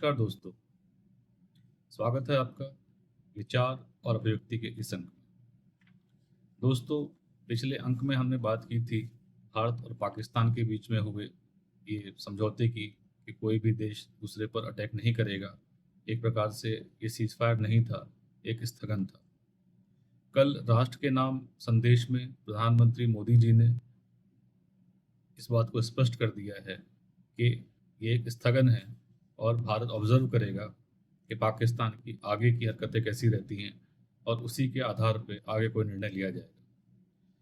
नमस्कार दोस्तों, स्वागत है आपका विचार और अभिव्यक्ति के इस अंक में। दोस्तों, पिछले अंक में हमने बात की थी भारत और पाकिस्तान के बीच में हुए ये समझौते की कि कोई भी देश दूसरे पर अटैक नहीं करेगा। एक प्रकार से ये सीज़फायर नहीं था, एक स्थगन था। कल राष्ट्र के नाम संदेश में प्रधानमंत्री मोदी जी ने इस बात को स्पष्ट कर दिया है कि ये एक स्थगन है और भारत ऑब्जर्व करेगा कि पाकिस्तान की आगे की हरकतें कैसी रहती हैं और उसी के आधार पर आगे कोई निर्णय लिया जाएगा।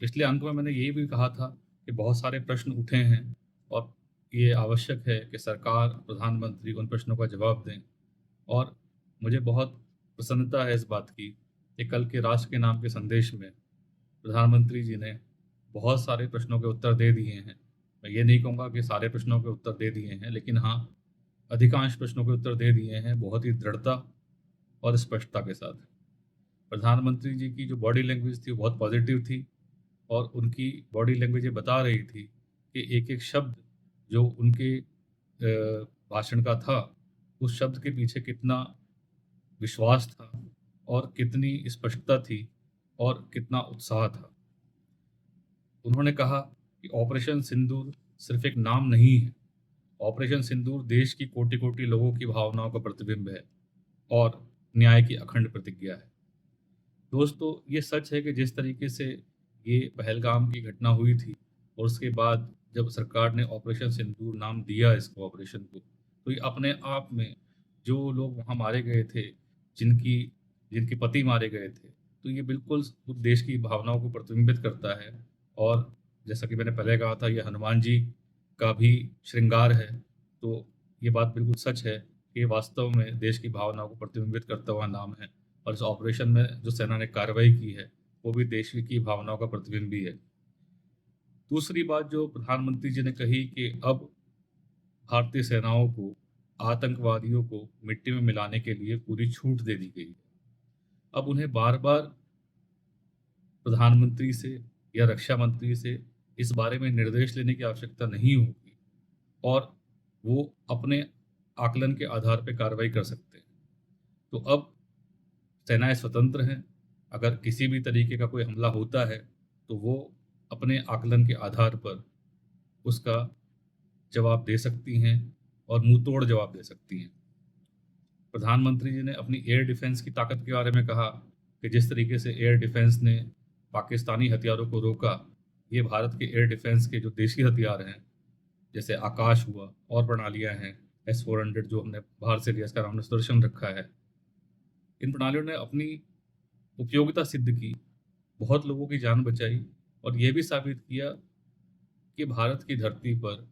पिछले अंक में मैंने यही भी कहा था कि बहुत सारे प्रश्न उठे हैं और ये आवश्यक है कि सरकार, प्रधानमंत्री उन प्रश्नों का जवाब दें। और मुझे बहुत प्रसन्नता है इस बात की कि कल के राष्ट्र के नाम के संदेश में प्रधानमंत्री जी ने बहुत सारे प्रश्नों के उत्तर दे दिए हैं। मैं ये नहीं कहूँगा कि सारे प्रश्नों के उत्तर दे दिए हैं, लेकिन हाँ, अधिकांश प्रश्नों के उत्तर दे दिए हैं बहुत ही दृढ़ता और स्पष्टता के साथ। प्रधानमंत्री जी की जो बॉडी लैंग्वेज थी वो बहुत पॉजिटिव थी और उनकी बॉडी लैंग्वेज ये बता रही थी कि एक एक शब्द जो उनके भाषण का था, उस शब्द के पीछे कितना विश्वास था और कितनी स्पष्टता थी और कितना उत्साह था। उन्होंने कहा कि ऑपरेशन सिंदूर सिर्फ एक नाम नहीं है। ऑपरेशन सिंदूर देश की कोटि कोटि लोगों की भावनाओं का प्रतिबिंब है और न्याय की अखंड प्रतिज्ञा है। दोस्तों, ये सच है कि जिस तरीके से ये पहलगाम की घटना हुई थी और उसके बाद जब सरकार ने ऑपरेशन सिंदूर नाम दिया इसको, ऑपरेशन को, तो ये अपने आप में जो लोग वहाँ मारे गए थे, जिनकी जिनके पति मारे गए थे, तो ये बिल्कुल उस देश की भावनाओं को प्रतिबिंबित करता है। और जैसा कि मैंने पहले कहा था, ये हनुमान जी का भी श्रृंगार है। तो ये बात बिल्कुल सच है कि ये वास्तव में देश की भावनाओं को प्रतिबिंबित करता हुआ नाम है और इस ऑपरेशन में जो सेना ने कार्रवाई की है वो भी देश की भावनाओं का प्रतिबिंब भी है। दूसरी बात जो प्रधानमंत्री जी ने कही कि अब भारतीय सेनाओं को आतंकवादियों को मिट्टी में मिलाने के लिए पूरी छूट दे दी गई है। अब उन्हें बार बार प्रधानमंत्री से या रक्षा मंत्री से इस बारे में निर्देश लेने की आवश्यकता नहीं होगी और वो अपने आकलन के आधार पर कार्रवाई कर सकते हैं। तो अब सेनाएं स्वतंत्र हैं। अगर किसी भी तरीके का कोई हमला होता है तो वो अपने आकलन के आधार पर उसका जवाब दे सकती हैं और मुंह तोड़ जवाब दे सकती हैं। प्रधानमंत्री जी ने अपनी एयर डिफेंस की ताकत के बारे में कहा कि जिस तरीके से एयर डिफेंस ने पाकिस्तानी हथियारों को रोका, ये भारत के एयर डिफेंस के जो देशी हथियार हैं, जैसे आकाश हुआ और प्रणालियां हैं, S-400 जो हमने बाहर से लिया, इसका नाम सुदर्शन रखा है, इन प्रणालियों ने अपनी उपयोगिता सिद्ध की, बहुत लोगों की जान बचाई और ये भी साबित किया कि भारत की धरती पर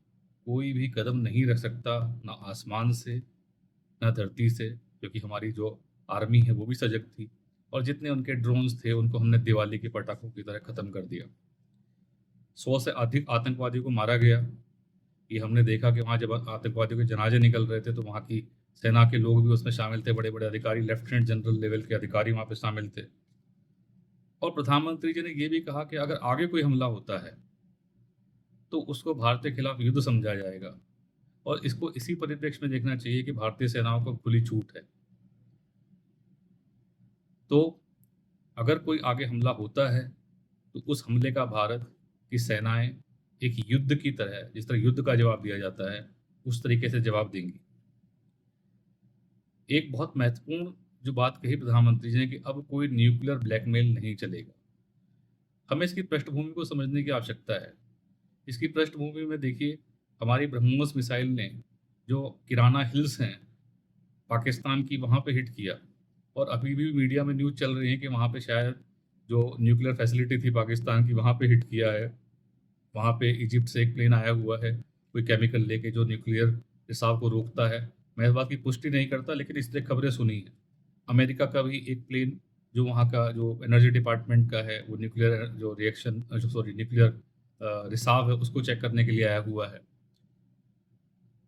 कोई भी कदम नहीं रख सकता, ना आसमान से ना धरती से, क्योंकि हमारी जो आर्मी है वो भी सजग थी और जितने उनके ड्रोन्स थे उनको हमने दिवाली के पटाखों की तरह ख़त्म कर दिया। 100 से अधिक आतंकवादियों को मारा गया। ये हमने देखा कि वहाँ जब आतंकवादियों के जनाजे निकल रहे थे तो वहाँ की सेना के लोग भी उसमें शामिल थे, बड़े बड़े अधिकारी, लेफ्टिनेंट जनरल लेवल के अधिकारी वहाँ पे शामिल थे। और प्रधानमंत्री जी ने ये भी कहा कि अगर आगे कोई हमला होता है तो उसको भारत के खिलाफ युद्ध समझा जाएगा और इसको इसी परिप्रेक्ष्य में देखना चाहिए कि भारतीय सेनाओं को खुली छूट है। तो अगर कोई आगे हमला होता है तो उस हमले का भारत की सेनाएं एक युद्ध की तरह, जिस तरह युद्ध का जवाब दिया जाता है, उस तरीके से जवाब देंगी। एक बहुत महत्वपूर्ण जो बात कही प्रधानमंत्री जी ने कि अब कोई न्यूक्लियर ब्लैकमेल नहीं चलेगा। हमें इसकी पृष्ठभूमि को समझने की आवश्यकता है। इसकी पृष्ठभूमि में देखिए, हमारी ब्रह्मोस मिसाइल ने जो किराना हिल्स हैं पाकिस्तान की, वहाँ पे हिट किया और अभी भी मीडिया में न्यूज़ चल रही है कि वहाँ पे शायद जो न्यूक्लियर फैसिलिटी थी पाकिस्तान की, वहाँ पे हिट किया है। वहाँ पे इजिप्ट से एक प्लेन आया हुआ है कोई केमिकल लेके जो न्यूक्लियर रिसाव को रोकता है। मैं इस बात की पुष्टि नहीं करता, लेकिन इस तरह खबरें सुनी हैं। अमेरिका का भी एक प्लेन जो वहाँ का जो एनर्जी डिपार्टमेंट का है, वो न्यूक्लियर जो रिएक्शन न्यूक्लियर रिसाव है उसको चेक करने के लिए आया हुआ है।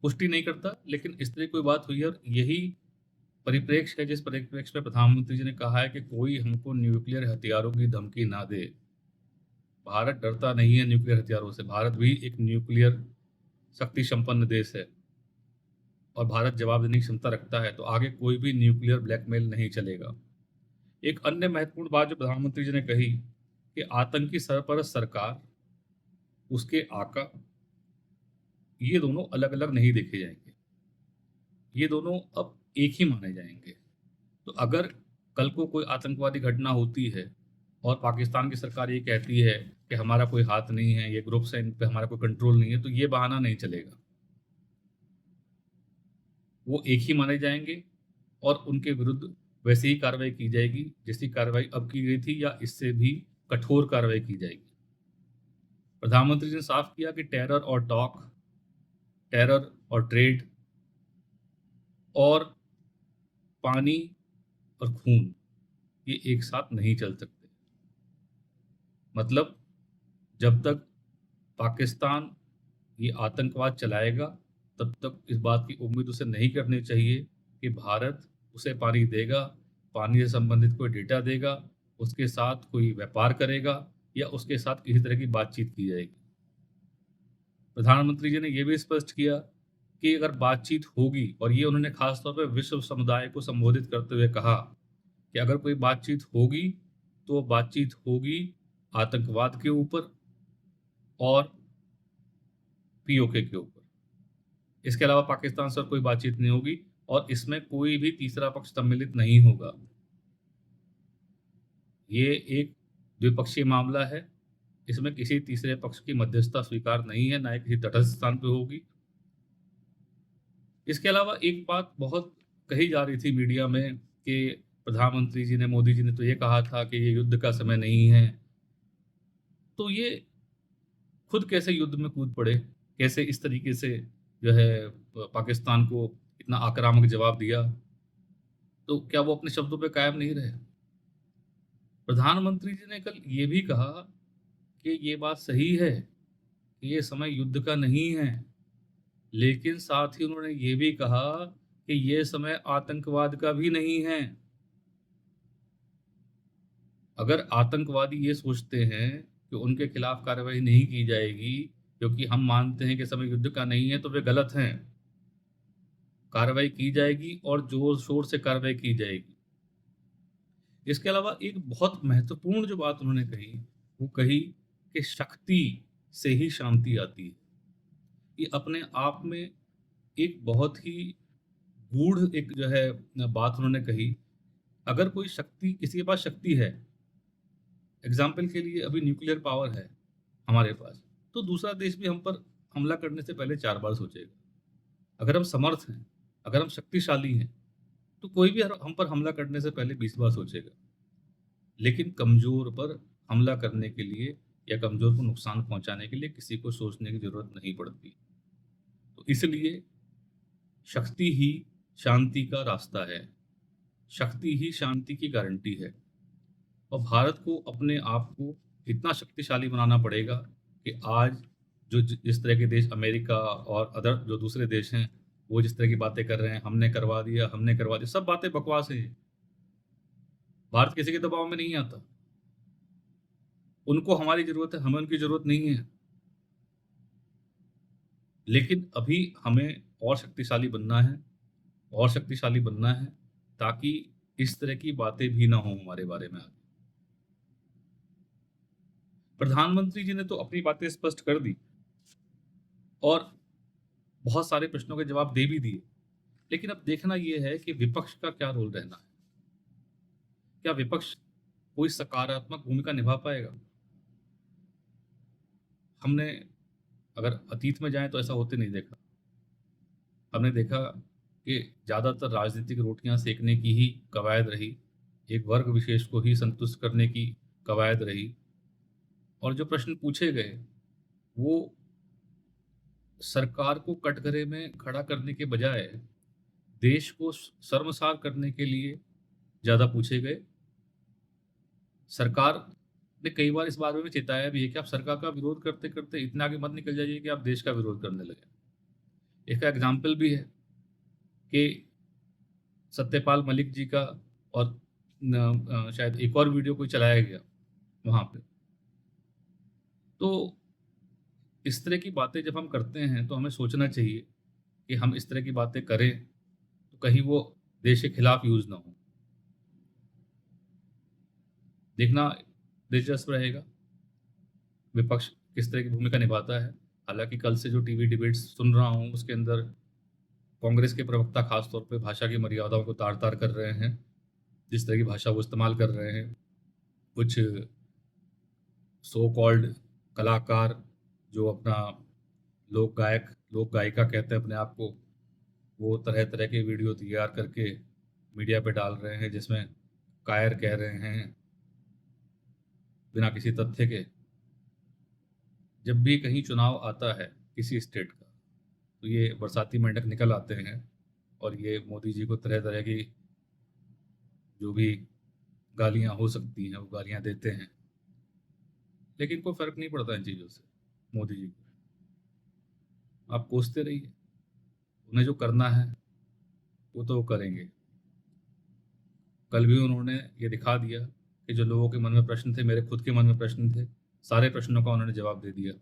पुष्टि नहीं करता, लेकिन इस तरह कोई बात हुई है और यही परिप्रेक्ष्य है जिस परिप्रेक्ष्य में प्रधानमंत्री जी ने कहा है कि कोई हमको न्यूक्लियर हथियारों की धमकी ना दे। भारत डरता नहीं है न्यूक्लियर हथियारों से। भारत भी एक न्यूक्लियर शक्ति संपन्न देश है और भारत जवाब देने की क्षमता रखता है तो आगे कोई भी न्यूक्लियर ब्लैकमेल नहीं चलेगा। एक अन्य महत्वपूर्ण बात जो प्रधानमंत्री जी ने कही कि आतंकी सरपरस्त सरकार, उसके आका, ये दोनों अलग अलग नहीं देखे जाएंगे, ये दोनों अब एक ही माने जाएंगे। तो अगर कल को कोई आतंकवादी घटना होती है और पाकिस्तान की सरकार ये कहती है कि हमारा कोई हाथ नहीं है, ये ग्रुप्स हैं, इन पे हमारा कोई कंट्रोल नहीं है, तो ये बहाना नहीं चलेगा। वो एक ही माने जाएंगे और उनके विरुद्ध वैसी ही कार्रवाई की जाएगी जैसी कार्रवाई अब की गई थी, या इससे भी कठोर कार्रवाई की जाएगी। प्रधानमंत्री जी ने साफ किया कि टेरर और टॉक, टेरर और ट्रेड, और पानी और खून, ये एक साथ नहीं चल सकते। मतलब जब तक पाकिस्तान ये आतंकवाद चलाएगा तब तक इस बात की उम्मीद उसे नहीं करनी चाहिए कि भारत उसे पानी देगा, पानी से संबंधित कोई डेटा देगा, उसके साथ कोई व्यापार करेगा या उसके साथ किसी तरह की बातचीत की जाएगी। प्रधानमंत्री जी ने यह भी स्पष्ट किया कि अगर बातचीत होगी, और ये उन्होंने खासतौर पर विश्व समुदाय को संबोधित करते हुए कहा कि अगर कोई बातचीत होगी तो वो बातचीत होगी आतंकवाद के ऊपर और पीओके के ऊपर। इसके अलावा पाकिस्तान से कोई बातचीत नहीं होगी और इसमें कोई भी तीसरा पक्ष सम्मिलित नहीं होगा। ये एक द्विपक्षीय मामला है, इसमें किसी तीसरे पक्ष की मध्यस्थता स्वीकार नहीं है, ना ही किसी तटस्थ स्थान पर होगी। इसके अलावा एक बात बहुत कही जा रही थी मीडिया में कि प्रधानमंत्री जी ने, मोदी जी ने तो ये कहा था कि ये युद्ध का समय नहीं है। तो ये खुद कैसे युद्ध में कूद पड़े, कैसे इस तरीके से जो है पाकिस्तान को इतना आक्रामक जवाब दिया? तो क्या वो अपने शब्दों पे कायम नहीं रहे? प्रधानमंत्री जी ने कल ये भी कहा कि ये बात सही है कि ये समय युद्ध का नहीं है, लेकिन साथ ही उन्होंने ये भी कहा कि ये समय आतंकवाद का भी नहीं है। अगर आतंकवादी ये सोचते हैं कि उनके खिलाफ कार्रवाई नहीं की जाएगी क्योंकि हम मानते हैं कि समय युद्ध का नहीं है, तो वे गलत हैं। कार्रवाई की जाएगी और जोर शोर से कार्रवाई की जाएगी। इसके अलावा एक बहुत महत्वपूर्ण जो बात उन्होंने कही, वो कही कि शक्ति से ही शांति आती है। ये अपने आप में एक बहुत ही गूढ़ एक जो है बात उन्होंने कही। अगर कोई शक्ति, किसी के पास शक्ति है, एग्जाम्पल के लिए अभी न्यूक्लियर पावर है हमारे पास, तो दूसरा देश भी हम पर हमला करने से पहले 4 बार सोचेगा। अगर हम समर्थ हैं, अगर हम शक्तिशाली हैं, तो कोई भी हम पर हमला करने से पहले 20 बार सोचेगा। लेकिन कमजोर पर हमला करने के लिए या कमजोर को नुकसान पहुंचाने के लिए किसी को सोचने की जरूरत नहीं पड़ती। तो इसलिए शक्ति ही शांति का रास्ता है, शक्ति ही शांति की गारंटी है। और भारत को अपने आप को इतना शक्तिशाली बनाना पड़ेगा कि आज जो जिस तरह के देश, अमेरिका और अदर जो दूसरे देश हैं, वो जिस तरह की बातें कर रहे हैं, हमने करवा दिया, हमने करवा दिया, सब बातें बकवास है। भारत किसी के दबाव में नहीं आता। उनको हमारी जरूरत है, हमें उनकी जरूरत नहीं है। लेकिन अभी हमें और शक्तिशाली बनना है, और शक्तिशाली बनना है, ताकि इस तरह की बातें भी ना हो हमारे बारे में आगे। प्रधानमंत्री जी ने तो अपनी बातें स्पष्ट कर दी और बहुत सारे प्रश्नों के जवाब दे भी दिए, लेकिन अब देखना यह है कि विपक्ष का क्या रोल रहना है। क्या विपक्ष कोई सकारात्मक भूमिका निभा पाएगा? हमने अगर अतीत में जाएं तो ऐसा होते नहीं देखा। हमने देखा कि ज़्यादातर राजनीतिक रोटियां सेकने की ही कवायद रही, एक वर्ग विशेष को ही संतुष्ट करने की कवायद रही, और जो प्रश्न पूछे गए वो सरकार को कटघरे में खड़ा करने के बजाय देश को शर्मसार करने के लिए ज़्यादा पूछे गए। सरकार ने कई बार इस बारे में चेताया भी है कि आप सरकार का विरोध करते करते इतना आगे मत निकल जाइए कि आप देश का विरोध करने लगे। इसका एग्जाम्पल भी है कि सत्यपाल मलिक जी का और शायद एक और वीडियो कोई चलाया गया वहाँ पे। तो इस तरह की बातें जब हम करते हैं तो हमें सोचना चाहिए कि हम इस तरह की बातें करें तो कहीं वो देश के खिलाफ यूज़ ना हो। देखना दिलचस्प रहेगा विपक्ष किस तरह की भूमिका निभाता है। हालांकि कल से जो टीवी डिबेट्स सुन रहा हूँ उसके अंदर कांग्रेस के प्रवक्ता खास तौर पे भाषा की मर्यादाओं को तार तार कर रहे हैं। जिस तरह की भाषा वो इस्तेमाल कर रहे हैं, कुछ सो कॉल्ड कलाकार जो अपना लोक गायक लोक गायिका कहते हैं अपने आप को, वो तरह तरह के वीडियो तैयार करके मीडिया पे डाल रहे हैं जिसमें कायर कह रहे हैं बिना किसी तथ्य के। जब भी कहीं चुनाव आता है किसी स्टेट का तो ये बरसाती मेंढक निकल आते हैं और ये मोदी जी को तरह तरह की जो भी गालियां हो सकती हैं वो गालियां देते हैं, लेकिन कोई फर्क नहीं पड़ता इन चीज़ों से मोदी जी को। आप कोसते रहिए, उन्हें जो करना है वो तो वो करेंगे। कल भी उन्होंने ये दिखा दिया कि जो लोगों के मन में प्रश्न थे, मेरे खुद के मन में प्रश्न थे, सारे प्रश्नों का उन्होंने जवाब दे दिया।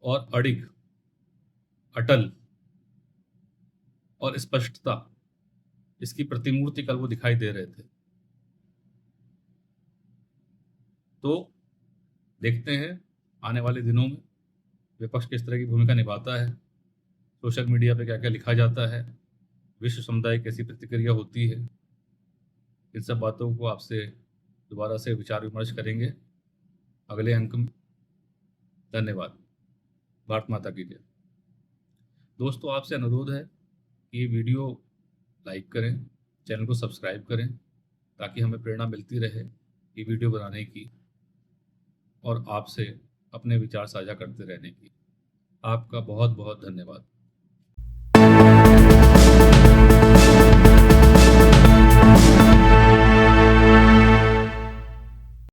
और अडिग, अटल और स्पष्टता, इसकी प्रतिमूर्ति कल वो दिखाई दे रहे थे। तो देखते हैं आने वाले दिनों में विपक्ष किस तरह की भूमिका निभाता है, सोशल मीडिया पे क्या क्या लिखा जाता है, विश्व समुदाय कैसी प्रतिक्रिया होती है। इन सब बातों को आपसे दोबारा से विचार विमर्श करेंगे अगले अंक में। धन्यवाद। भारत माता की जय। दोस्तों, आपसे अनुरोध है कि ये वीडियो लाइक करें, चैनल को सब्सक्राइब करें ताकि हमें प्रेरणा मिलती रहे ये वीडियो बनाने की और आपसे अपने विचार साझा करते रहने की। आपका बहुत बहुत धन्यवाद।